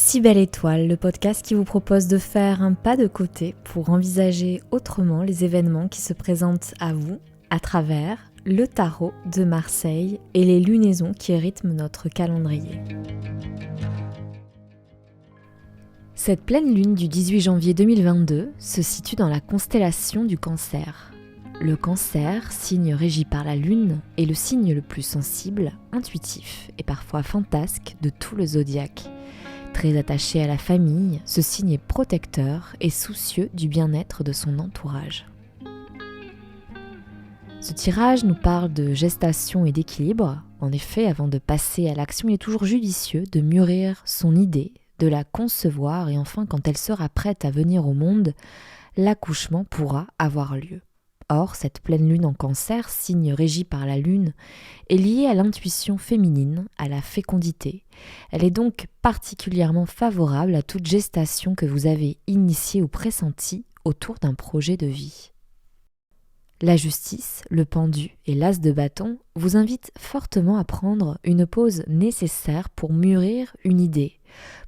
Si belle étoile, le podcast qui vous propose de faire un pas de côté pour envisager autrement les événements qui se présentent à vous à travers le tarot de Marseille et les lunaisons qui rythment notre calendrier. Cette pleine lune du 18 janvier 2022 se situe dans la constellation du Cancer. Le Cancer, signe régi par la lune, est le signe le plus sensible, intuitif et parfois fantasque de tout le zodiaque. Très attaché à la famille, ce signe est protecteur et soucieux du bien-être de son entourage. Ce tirage nous parle de gestation et d'équilibre. En effet, avant de passer à l'action, il est toujours judicieux de mûrir son idée, de la concevoir et enfin, quand elle sera prête à venir au monde, l'accouchement pourra avoir lieu. Or, cette pleine lune en Cancer, signe régi par la lune, est liée à l'intuition féminine, à la fécondité. Elle est donc particulièrement favorable à toute gestation que vous avez initiée ou pressentie autour d'un projet de vie. La justice, le pendu et l'as de bâton vous invitent fortement à prendre une pause nécessaire pour mûrir une idée,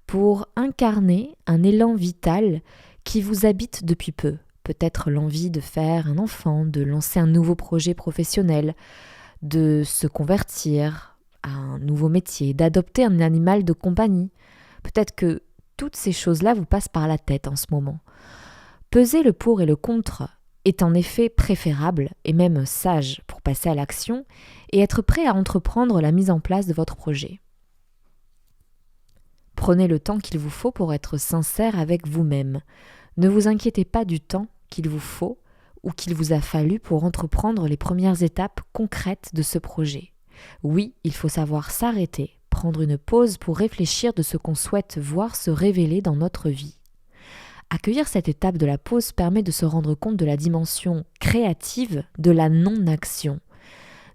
pour incarner un élan vital qui vous habite depuis peu. Peut-être l'envie de faire un enfant, de lancer un nouveau projet professionnel, de se convertir à un nouveau métier, d'adopter un animal de compagnie. Peut-être que toutes ces choses-là vous passent par la tête en ce moment. Peser le pour et le contre est en effet préférable et même sage pour passer à l'action et être prêt à entreprendre la mise en place de votre projet. Prenez le temps qu'il vous faut pour être sincère avec vous-même. Ne vous inquiétez pas du temps qu'il vous faut ou qu'il vous a fallu pour entreprendre les premières étapes concrètes de ce projet. Oui, il faut savoir s'arrêter, prendre une pause pour réfléchir de ce qu'on souhaite voir se révéler dans notre vie. Accueillir cette étape de la pause permet de se rendre compte de la dimension créative de la non-action,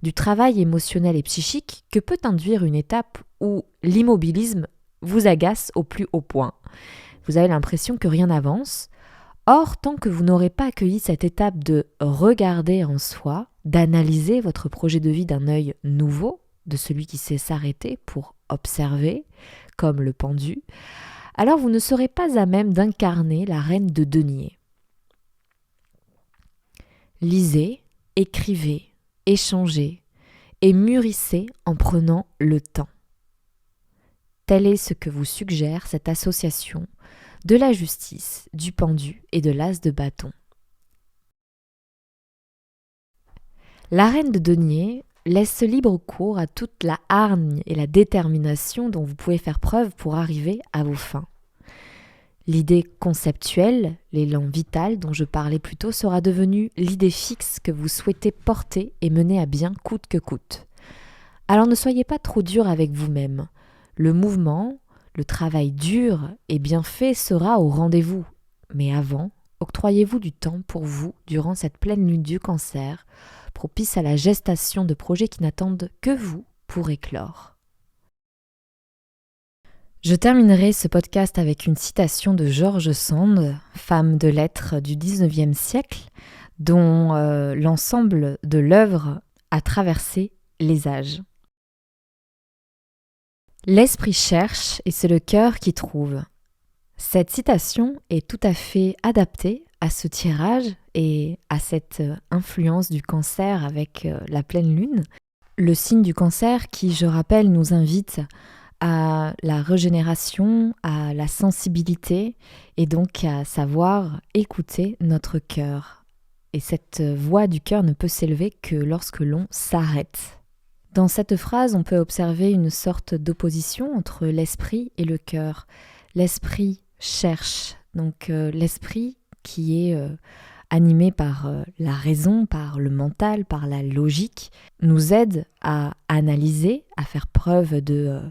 du travail émotionnel et psychique que peut induire une étape où l'immobilisme vous agace au plus haut point. Vous avez l'impression que rien n'avance. Or, tant que vous n'aurez pas accueilli cette étape de regarder en soi, d'analyser votre projet de vie d'un œil nouveau, de celui qui sait s'arrêter pour observer, comme le pendu, alors vous ne serez pas à même d'incarner la reine de denier. Lisez, écrivez, échangez et mûrissez en prenant le temps. Tel est ce que vous suggère cette association de la justice, du pendu et de l'as de bâton. La reine de denier laisse libre cours à toute la hargne et la détermination dont vous pouvez faire preuve pour arriver à vos fins. L'idée conceptuelle, l'élan vital dont je parlais plus tôt sera devenue l'idée fixe que vous souhaitez porter et mener à bien coûte que coûte. Alors ne soyez pas trop dur avec vous-même. Le mouvement, le travail dur et bien fait sera au rendez-vous. Mais avant, octroyez-vous du temps pour vous durant cette pleine lune du Cancer, propice à la gestation de projets qui n'attendent que vous pour éclore. Je terminerai ce podcast avec une citation de George Sand, femme de lettres du XIXe siècle, dont l'ensemble de l'œuvre a traversé les âges. L'esprit cherche et c'est le cœur qui trouve. Cette citation est tout à fait adaptée à ce tirage et à cette influence du Cancer avec la pleine lune. Le signe du Cancer qui, je rappelle, nous invite à la régénération, à la sensibilité et donc à savoir écouter notre cœur. Et cette voix du cœur ne peut s'élever que lorsque l'on s'arrête. Dans cette phrase, on peut observer une sorte d'opposition entre l'esprit et le cœur. L'esprit cherche, donc l'esprit qui est animé par la raison, par le mental, par la logique, nous aide à analyser, à faire preuve de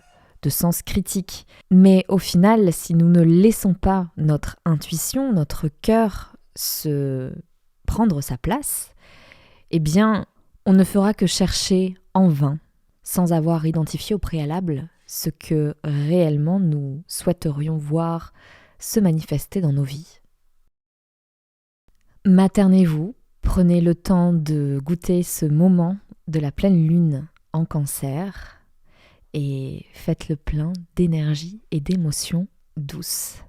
sens critique. Mais au final, si nous ne laissons pas notre intuition, notre cœur prendre sa place, eh bien, on ne fera que chercher en vain, sans avoir identifié au préalable ce que réellement nous souhaiterions voir se manifester dans nos vies. Maternez-vous, prenez le temps de goûter ce moment de la pleine lune en Cancer et faites le plein d'énergie et d'émotions douce.